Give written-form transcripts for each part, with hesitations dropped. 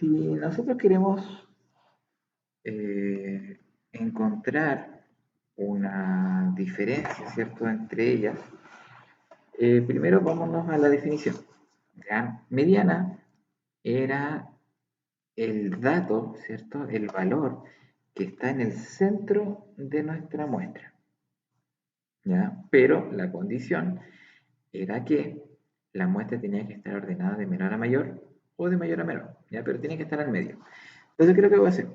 si nosotros queremos encontrar una diferencia, ¿cierto?, entre ellas, primero vámonos a la definición. ¿Ya? Mediana era el dato, ¿cierto?, el valor que está en el centro de nuestra muestra. ¿Ya? Pero la condición era que la muestra tenía que estar ordenada de menor a mayor o de mayor a menor, ¿ya? Pero tiene que estar al medio. Entonces, ¿qué es lo que voy a hacer?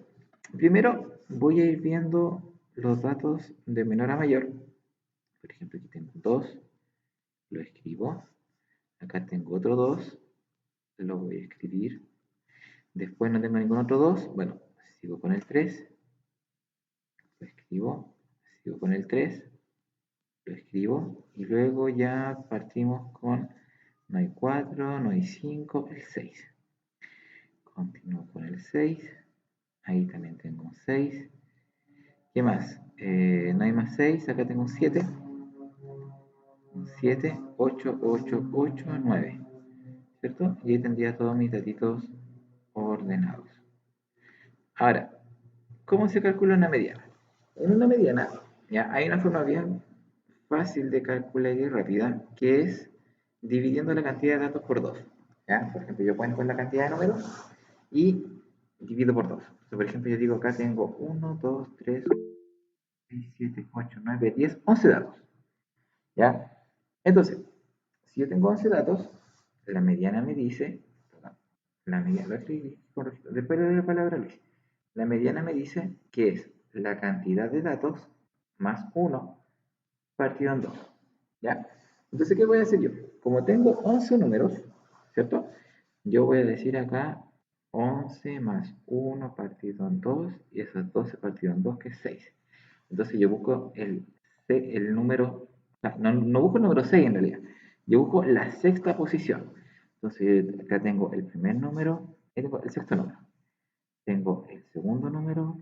Primero voy a ir viendo los datos de menor a mayor. Por ejemplo, aquí tengo 2, lo escribo. Acá tengo otro 2, lo voy a escribir. Después no tengo ningún otro 2, bueno, sigo con el 3, lo escribo. Sigo con el 3, lo escribo. Y luego ya partimos con, no hay 4, no hay 5, el 6. Continúo con el 6. Ahí también tengo un 6. ¿Qué más? No hay más 6. Acá tengo un 7. Un 7, 8, 8, 8, 9. ¿Cierto? Y ahí tendría todos mis datitos ordenados. Ahora, ¿cómo se calcula una mediana? En una mediana, ya hay una forma bien fácil de calcular y rápida, que es dividiendo la cantidad de datos por 2. ¿Ya? Por ejemplo, yo cuento la cantidad de números y divido por 2. Por ejemplo, yo digo acá tengo 1, 2, 3, 6, 7, 8, 9, 10, 11 datos. ¿Ya? Entonces, si yo tengo 11 datos, la mediana me dice, la mediana, después de la palabra Luis, la mediana me dice que es la cantidad de datos más 1 partido en 2. ¿Ya? Entonces, ¿qué voy a hacer yo? Como tengo 11 números, ¿cierto? Yo voy a decir acá 11 más 1 partido en 2, y eso es 12 partido en 2, que es 6. Entonces yo busco el número, no busco el número 6 en realidad, yo busco la sexta posición. Entonces acá tengo el primer número, tengo el sexto número. Tengo el segundo número,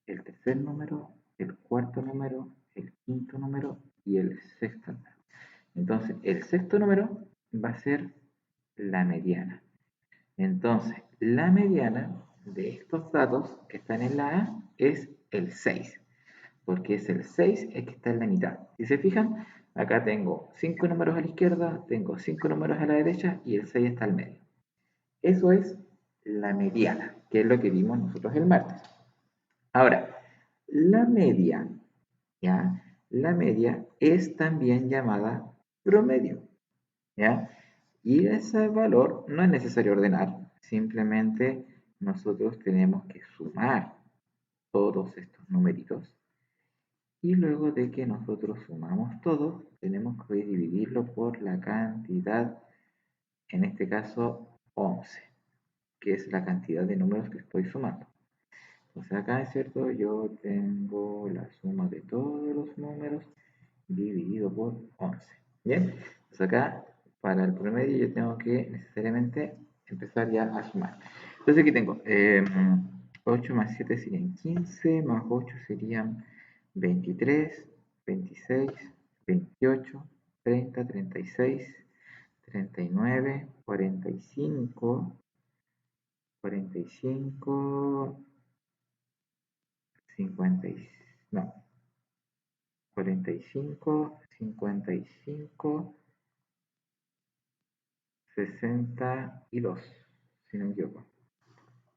el tercer número, el cuarto número, el quinto número y el sexto número. Entonces, el sexto número va a ser la mediana. Entonces, la mediana de estos datos que están en la A es el 6, porque es el 6 el que está en la mitad. Si se fijan, acá tengo 5 números a la izquierda, tengo 5 números a la derecha y el 6 está al medio. Eso es la mediana, que es lo que vimos nosotros el martes. Ahora, la media, ¿ya? La media es también llamada promedio, ¿ya? Y ese valor no es necesario ordenar, simplemente nosotros tenemos que sumar todos estos numeritos y luego de que nosotros sumamos todo, tenemos que dividirlo por la cantidad, en este caso 11, que es la cantidad de números que estoy sumando. Entonces acá es cierto, yo tengo la suma de todos los números dividido por 11. Bien, entonces acá para el promedio yo tengo que necesariamente empezar ya a sumar. Entonces aquí tengo 8 más 7 serían 15, más 8 serían 23, 26, 28, 30, 36, 39, 45, 45, 50, no, 45, 55, 62, si no me equivoco.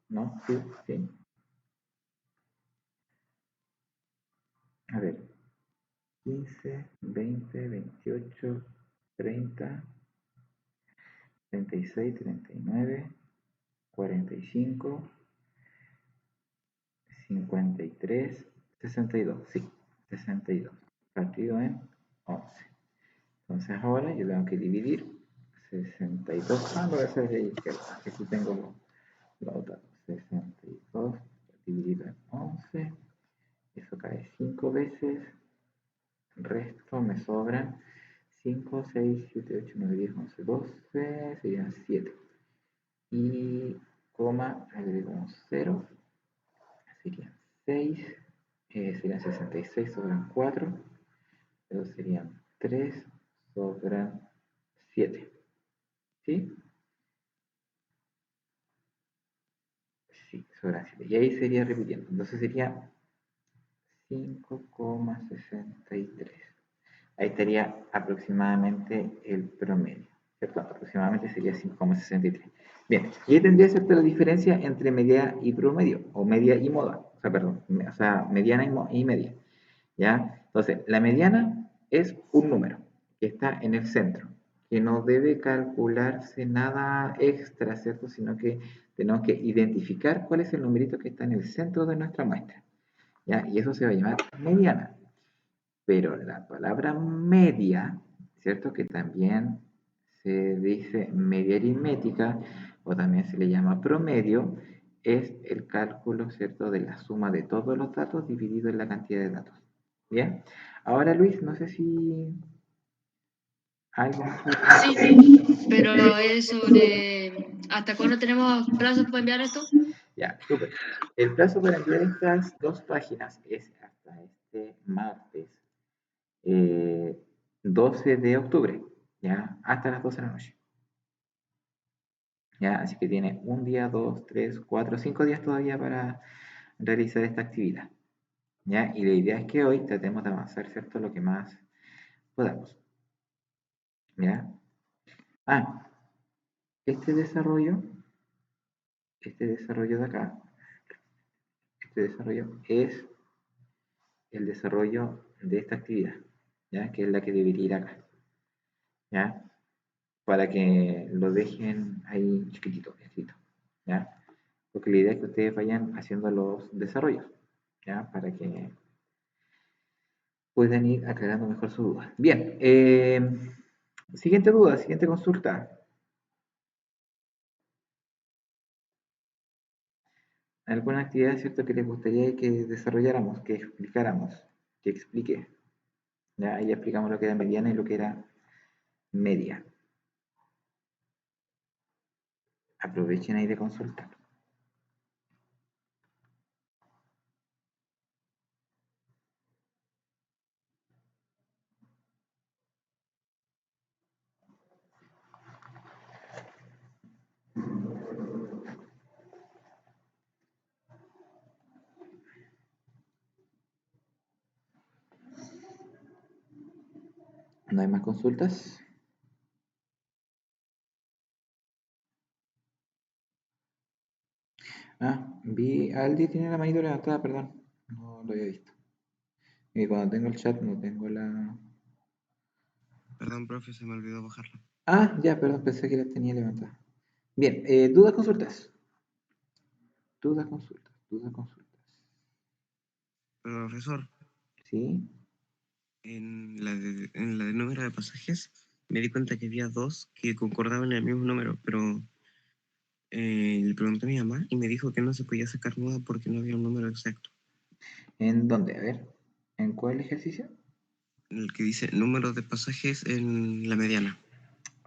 ¿No? Sí, sí. A ver, 15, 20, 28, 30, 36, 39, 45, 53, 62. Sí, 62. Partido en 11. Entonces ahora yo tengo que dividir 62. Ah, lo voy a hacer de izquierda. Aquí tengo la otra. 62 dividido en 11. Eso cae 5 veces. Resto me sobran 5, 6, 7, 8, 9, 10, 11, 12. Serían 7. Y coma, agrego un 0. Serían 6. Serían 66, sobran 4. Pero serían 3, sobran 7. ¿Sí? Sí, sobran 7. Y ahí sería repitiendo. Entonces sería 5,63. Ahí estaría aproximadamente el promedio, ¿cierto? Aproximadamente sería 5,63. Bien, y ahí tendría, ¿cierto?, la diferencia entre media y promedio, o media y moda, o sea, perdón, o sea, mediana y media, ¿ya? Entonces, la mediana es un número que está en el centro, que no debe calcularse nada extra, ¿cierto? Sino que tenemos que identificar cuál es el numerito que está en el centro de nuestra muestra, ¿ya? Y eso se va a llamar mediana. Pero la palabra media, ¿cierto? Que también se dice media aritmética o también se le llama promedio, es el cálculo, ¿cierto?, de la suma de todos los datos dividido en la cantidad de datos. ¿Bien? Ahora, Luis, no sé si algo más. Sí, pero es sobre hasta cuándo tenemos plazos para enviar esto. Ya, súper. El plazo para enviar estas dos páginas es hasta este martes 12 de octubre, ¿ya? Hasta las 12 de la noche. ¿Ya? Así que tiene un día, dos, tres, cuatro, 5 días todavía para realizar esta actividad. ¿Ya? Y la idea es que hoy tratemos de avanzar, ¿cierto?, lo que más podamos. ¿Ya? Ah, este desarrollo, de acá, este desarrollo es el desarrollo de esta actividad, ¿ya? Que es la que debería ir acá, ¿ya? Para que lo dejen ahí chiquitito, escrito, ¿ya? Porque la idea es que ustedes vayan haciendo los desarrollos, ¿ya? Para que puedan ir aclarando mejor su duda. Bien, siguiente duda, siguiente consulta. ¿Alguna actividad, cierto, que les gustaría que desarrolláramos, que explicáramos, que explique? Ya, ahí explicamos lo que era mediana y lo que era media. Aprovechen ahí de consultar. ¿No hay más consultas? Ah, vi, Aldi tiene la manito levantada, perdón. No lo había visto. Y cuando tengo el chat no tengo la... Perdón, profe, se me olvidó bajarla. Ah, ya, perdón, pensé que la tenía levantada. Bien, dudas, consultas. Dudas, consultas, dudas, consultas. Profesor, ¿Sí? en la de número de pasajes, me di cuenta que había dos que concordaban en el mismo número, pero le pregunté a mi mamá y me dijo que no se podía sacar nada porque no había un número exacto. ¿En dónde? A ver, ¿en cuál ejercicio? El que dice número de pasajes en la mediana.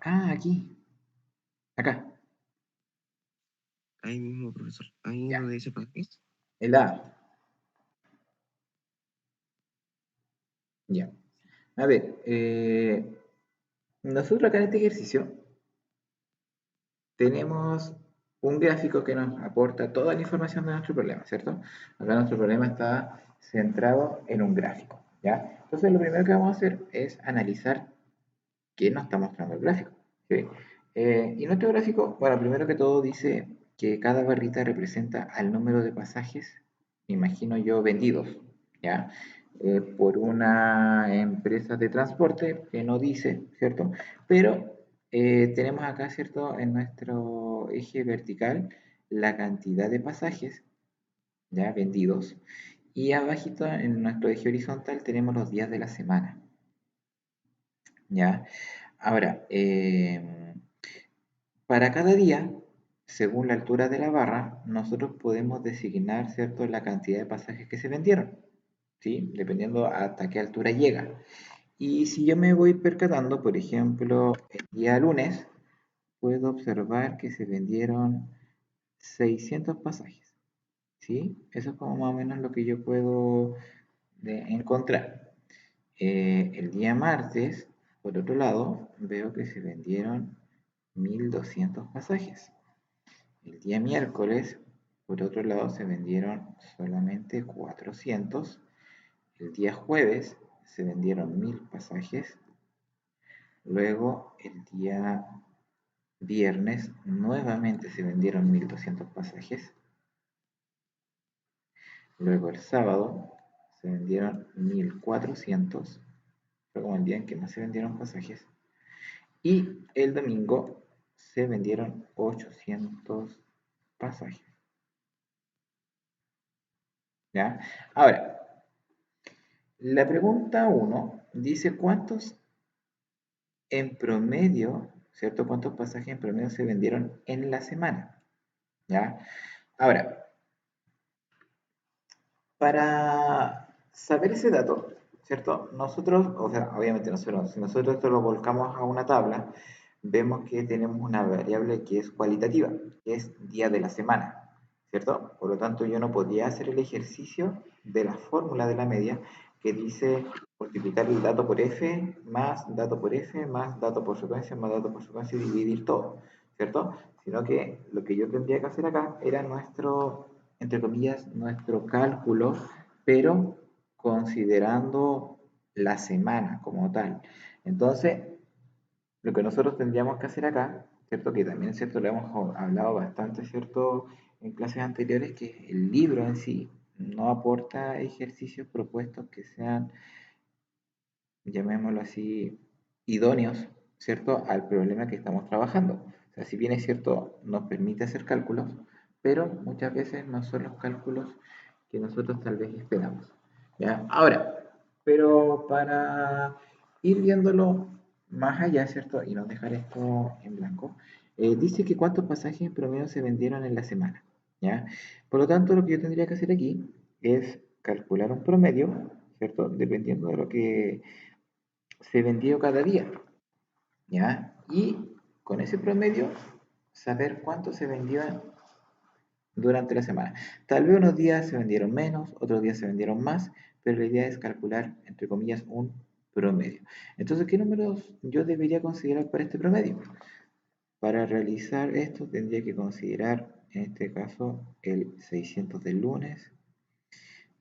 Ah, aquí. Acá. Ahí mismo, profesor. Ahí Ya. donde dice pasajes. El A. Ya. A ver, nosotros acá en este ejercicio tenemos un gráfico que nos aporta toda la información de nuestro problema, ¿cierto? Acá nuestro problema está centrado en un gráfico, ¿ya? Entonces lo primero que vamos a hacer es analizar qué nos está mostrando el gráfico, ¿sí? Y nuestro gráfico, bueno, primero que todo dice que cada barrita representa al número de pasajes, me imagino yo, vendidos, ¿ya? Por una empresa de transporte que no dice, ¿cierto? Pero tenemos acá, ¿cierto?, en nuestro eje vertical la cantidad de pasajes, ¿ya?, vendidos. Y abajito en nuestro eje horizontal tenemos los días de la semana, ¿ya? Ahora, para cada día, según la altura de la barra, nosotros podemos designar, ¿cierto?, la cantidad de pasajes que se vendieron, ¿sí? Dependiendo hasta qué altura llega. Y si yo me voy percatando, por ejemplo, el día lunes, puedo observar que se vendieron 600 pasajes, ¿sí? Eso es como más o menos lo que yo puedo encontrar. El día martes, por otro lado, veo que se vendieron 1200 pasajes. El día miércoles Por otro lado, se vendieron solamente 400. El día jueves se vendieron 1000 pasajes. Luego, el día viernes, nuevamente se vendieron 1200 pasajes. Luego, el sábado, se vendieron 1400. Fue como el día en que más se vendieron pasajes. Y el domingo se vendieron 800 pasajes. ¿Ya? Ahora, la pregunta 1 dice cuántos en promedio, ¿cierto? ¿Cuántos pasajes en promedio se vendieron en la semana? ¿Ya? Ahora, para saber ese dato, ¿cierto? Nosotros, o sea, obviamente nosotros, si nosotros esto lo volcamos a una tabla, vemos que tenemos una variable que es cualitativa, que es día de la semana, ¿cierto? Por lo tanto, yo no podía hacer el ejercicio de la fórmula de la media que dice multiplicar el dato por f más dato por f más dato por secuencia más dato por secuencia y dividir todo, ¿cierto? Sino que lo que yo tendría que hacer acá era nuestro, entre comillas, nuestro cálculo, pero considerando la semana como tal. Entonces, lo que nosotros tendríamos que hacer acá, ¿cierto? Que también, ¿cierto? Lo hemos hablado bastante, ¿cierto? En clases anteriores, que el libro en sí no aporta ejercicios propuestos que sean, llamémoslo así, idóneos, ¿cierto? Al problema que estamos trabajando. O sea, si bien es cierto, nos permite hacer cálculos, pero muchas veces no son los cálculos que nosotros tal vez esperamos. ¿Ya? Ahora, pero para ir viéndolo más allá, ¿cierto? Y no dejar esto en blanco, dice que cuántos pasajes en promedio se vendieron en la semana, ¿ya? Por lo tanto, lo que yo tendría que hacer aquí es calcular un promedio, ¿cierto? Dependiendo de lo que se vendió cada día, ¿ya? Y con ese promedio, saber cuánto se vendió durante la semana. Tal vez unos días se vendieron menos, otros días se vendieron más, pero la idea es calcular, entre comillas, un promedio. Entonces, ¿qué números yo debería considerar para este promedio? Para realizar esto tendría que considerar, en este caso, el 600 del lunes,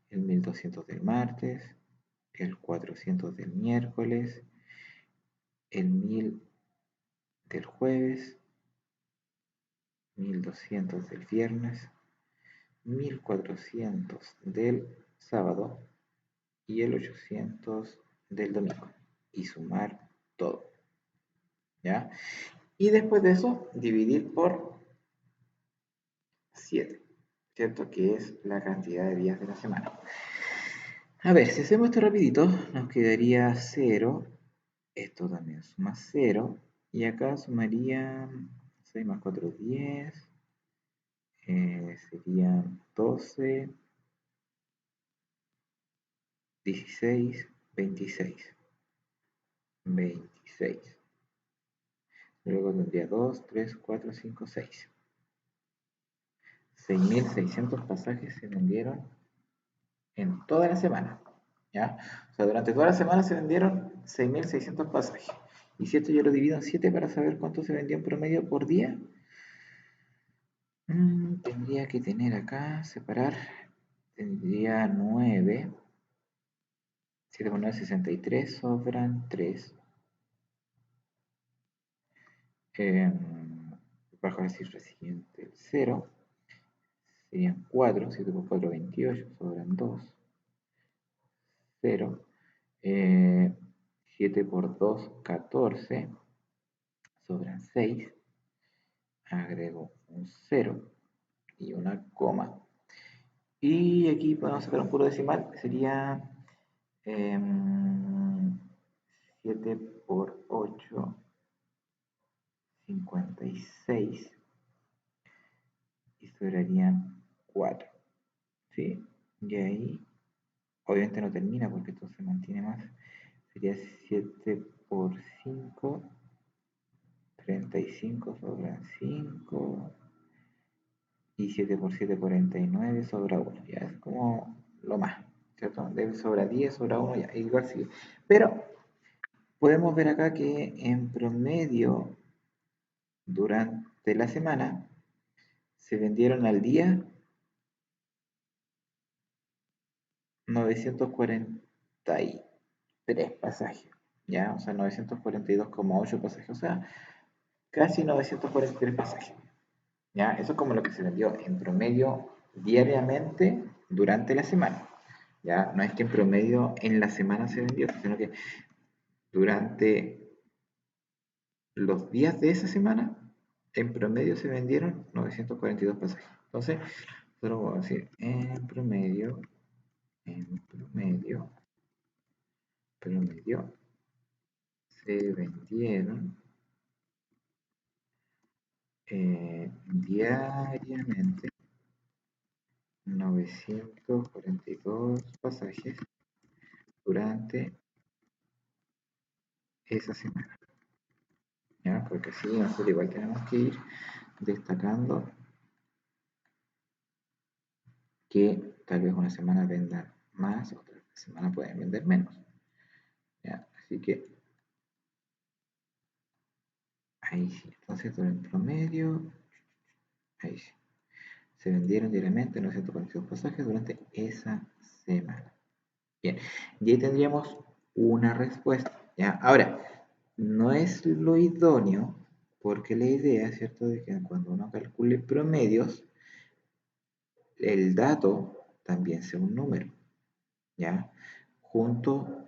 el 1200 del martes, el 400 del miércoles, el 1000 del jueves, 1200 del viernes, 1400 del sábado y el 800 del domingo. Y sumar todo. ¿Ya? Y después de eso, dividir por 7. ¿Cierto? Que es la cantidad de días de la semana. A ver, si hacemos esto rapidito, nos quedaría 0. Esto también suma 0. Y acá sumaría 6 más 4, 10. Serían 12, 16, 26. 26. Luego tendría 2, 3, 4, 5, 6. 6.600 pasajes se vendieron en toda la semana. ¿Ya? O sea, durante toda la semana se vendieron 6.600 pasajes. Y si esto yo lo divido en 7 para saber cuánto se vendió en promedio por día, tendría que tener acá, separar, tendría 9. 7 por 9, 63, sobran 3. Bajo la cifra siguiente, el 0. Serían 4, 7 por 4, 28, sobran 2. 0. 7 por 2, 14. Sobran 6. Agrego un 0 y una coma. Y aquí podemos sacar un puro decimal. Sería 7 por 8, 56. Y sobrarían 4. ¿Sí? Y ahí, obviamente no termina porque esto se mantiene más. Sería 7 por 5, 35, sobran 5. Y 7 por 7, 49, sobra 1. Ya es como lo más, ¿cierto? Sobra 10, sobra 1, ya, igual sigue. Pero podemos ver acá que en promedio, durante la semana, se vendieron al día 943 pasajes, ¿ya? O sea, 942,8 pasajes, o sea, casi 943 pasajes, ¿ya? Eso es como lo que se vendió en promedio diariamente durante la semana, ¿ya? No es que en promedio en la semana se vendió, sino que durante los días de esa semana, en promedio se vendieron 942 pasajes. Entonces, nosotros vamos a decir, promedio, se vendieron diariamente 942 pasajes durante esa semana, ¿ya? Porque así nosotros igual tenemos que ir destacando que tal vez una semana venda más, otra semana pueden vender menos, ¿ya? Así que ahí sí, entonces en promedio, ahí sí, se vendieron diariamente 942 pasajes durante esa semana. Bien, y ahí tendríamos una respuesta, ¿ya? Ahora, no es lo idóneo, porque la idea, ¿cierto?, de que cuando uno calcule promedios, el dato también sea un número, ¿ya? Junto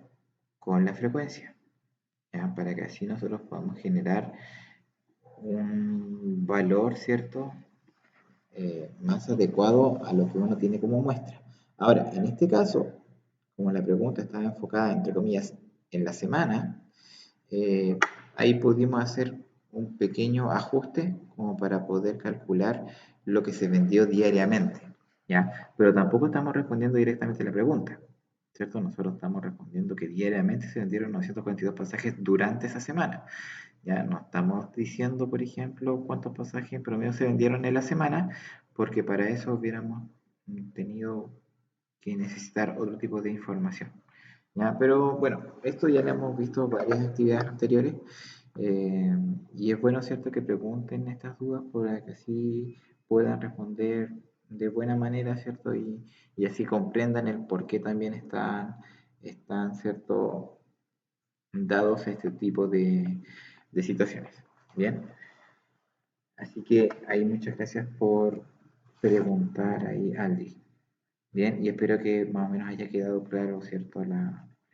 con la frecuencia, ¿ya? Para que así nosotros podamos generar un valor, ¿cierto?, más adecuado a lo que uno tiene como muestra. Ahora, en este caso, como la pregunta estaba enfocada, entre comillas, en la semana, ahí pudimos hacer un pequeño ajuste como para poder calcular lo que se vendió diariamente, ¿ya? Pero tampoco estamos respondiendo directamente a la pregunta, ¿cierto? Nosotros estamos respondiendo que diariamente se vendieron 942 pasajes durante esa semana. Ya no estamos diciendo, por ejemplo, cuántos pasajes en promedio se vendieron en la semana, porque para eso hubiéramos tenido que necesitar otro tipo de información. ¿Ya? Pero bueno, esto ya lo hemos visto varias actividades anteriores, eh, y es bueno, ¿cierto?, que pregunten estas dudas para que así puedan responder de buena manera, ¿cierto? Y así comprendan el por qué también están, ¿cierto?, dados este tipo de situaciones. Bien, así que ahí muchas gracias por preguntar ahí, Aldi. Bien, y espero que más o menos haya quedado claro, ¿cierto?,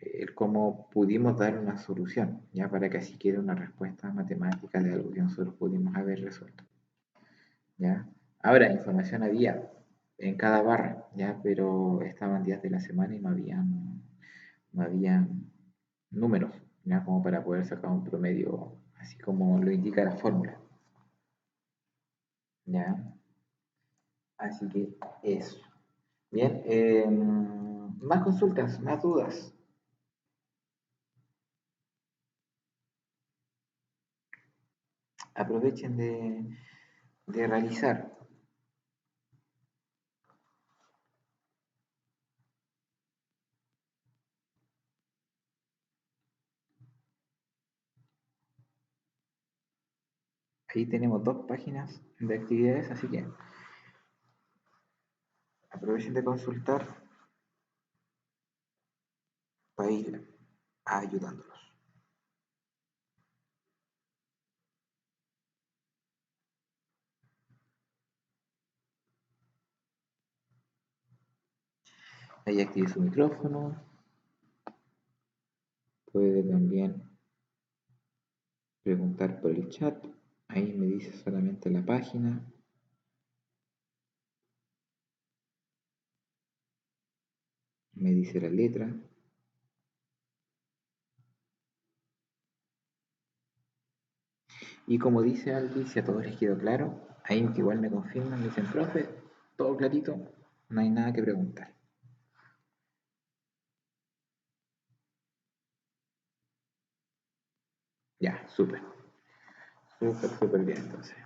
el cómo pudimos dar una solución, ya para que así quede una respuesta matemática de algo que nosotros pudimos haber resuelto. ¿Ya? Ahora, información había en cada barra, ¿ya? Pero estaban días de la semana y no habían números, ¿ya? Como para poder sacar un promedio, así como lo indica la fórmula, ¿ya? Así que eso. Bien, más consultas, más dudas. Aprovechen de realizar. Ahí tenemos 2 páginas de actividades, así que aprovechen de consultar para ir ayudándolos. Ahí active su micrófono. Puede también preguntar por el chat. Ahí me dice solamente la página. Me dice la letra. Y como dice Aldi, si a todos les quedó claro, ahí igual me confirman, me dicen, profe, todo clarito, no hay nada que preguntar. Ya, súper. Súper bien entonces.